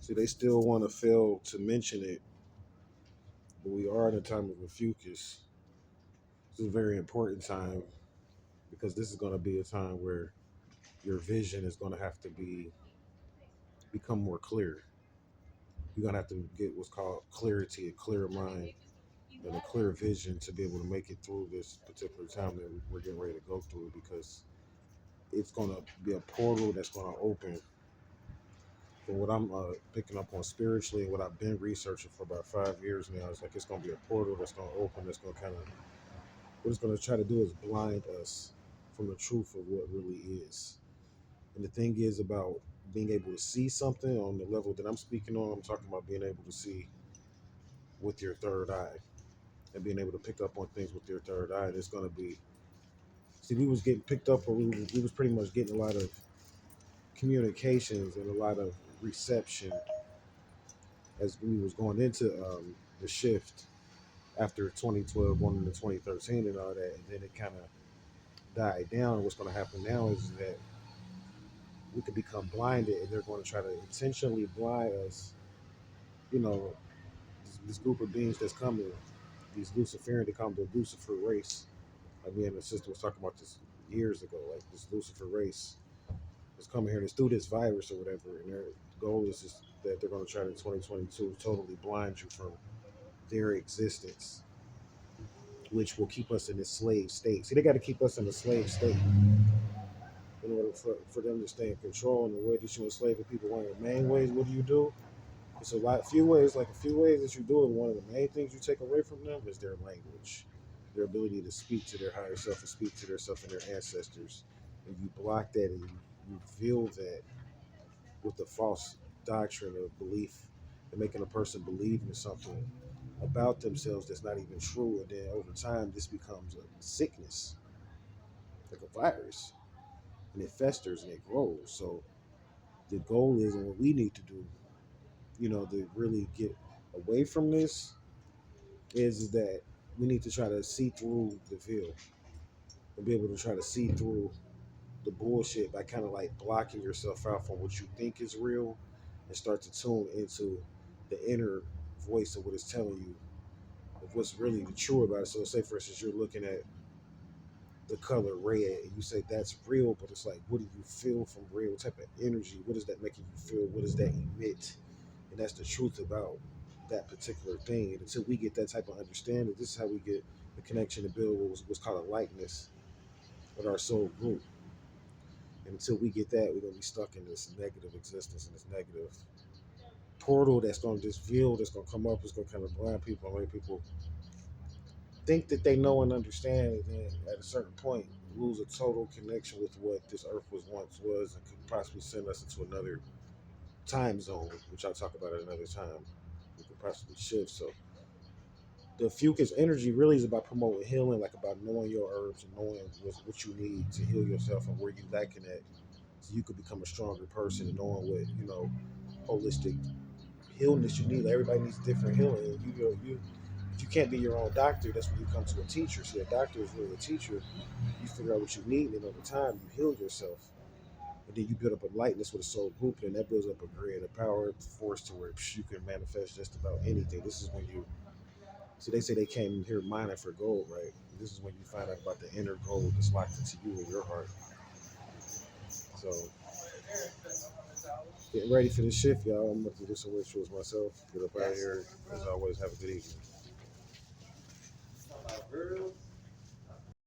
See, they still want to fail to mention it, but we are in a time of refocus. This is a very important time because this is going to be a time where your vision is going to have to become more clear. You're going to have to get what's called clarity, a clear mind, and a clear vision to be able to make it through this particular time that we're getting ready to go through because it's going to be a portal that's going to open. From what I'm picking up on spiritually and what I've been researching for about 5 years now, it's like it's going to be a portal that's going to open, that's going to kind of, what it's going to try to do is blind us from the truth of what really is. And the thing is about being able to see something on the level that I'm speaking on, I'm talking about being able to see with your third eye and being able to pick up on things with your third eye. It's going to be, see, we was getting picked up, or we was pretty much getting a lot of communications and a lot of reception as we was going into the shift after 2012, going into 2013 and all that, and then it kind of died down. What's going to happen now is that we could become blinded, and they're going to try to intentionally blind us. You know, this group of beings that's coming, these Luciferian, they call them the Lucifer race. Like me and the sister was talking about this years ago. Like this Lucifer race is coming here and it's through this virus or whatever, and their goal is just that they're going to try to in 2022 totally blind you from their existence, which will keep us in this slave state. See, they got to keep us in a slave state in order for them to stay in control. And the way that you enslave people, one of the main ways, what do? It's few ways, like a few ways that you do it. One of the main things you take away from them is their language, their ability to speak to their higher self and speak to their self and their ancestors. And you block that and you fill that with the false doctrine of belief and making a person believe in something about themselves that's not even true. And then over time, this becomes a sickness, like a virus, and it festers and it grows. So the goal is, and what we need to do, to really get away from this is that we need to try to see through the veil and be able to try to see through the bullshit by kind of like blocking yourself out from what you think is real and start to tune into the inner voice of what it's telling you of what's really true about it. So say for instance you're looking at the color red and you say that's real, but it's like, what do you feel from red? What type of energy? What is that making you feel? What does that emit? And that's the truth about that particular thing. And until we get that type of understanding, this is how we get the connection to build what's called a likeness with our soul group. And until we get that, we're gonna be stuck in this negative existence and this negative portal that's gonna just veil that's gonna come up, it's gonna kind of blind people and make people think that they know and understand, and then at a certain point lose a total connection with what this earth was and could possibly send us into another time zone, which I'll talk about at another time. We could possibly shift. So the Fucus energy really is about promoting healing, like about knowing your herbs and knowing what you need to heal yourself and where you lacking at, so you could become a stronger person and knowing what holistic healness you need. Like everybody needs different healing. You if you can't be your own doctor, that's when you come to a teacher. See, a doctor is really a teacher. You figure out what you need, and over time, you heal yourself. And then you build up a lightness with a soul group, and that builds up a grid, a power, force to where you can manifest just about anything. This is when you see. They say they came here mining for gold, right? This is when you find out about the inner gold that's locked into you in your heart. So, getting ready for this shift, y'all. I'm going to do some rituals myself. Get up out of here. As always, have a good evening.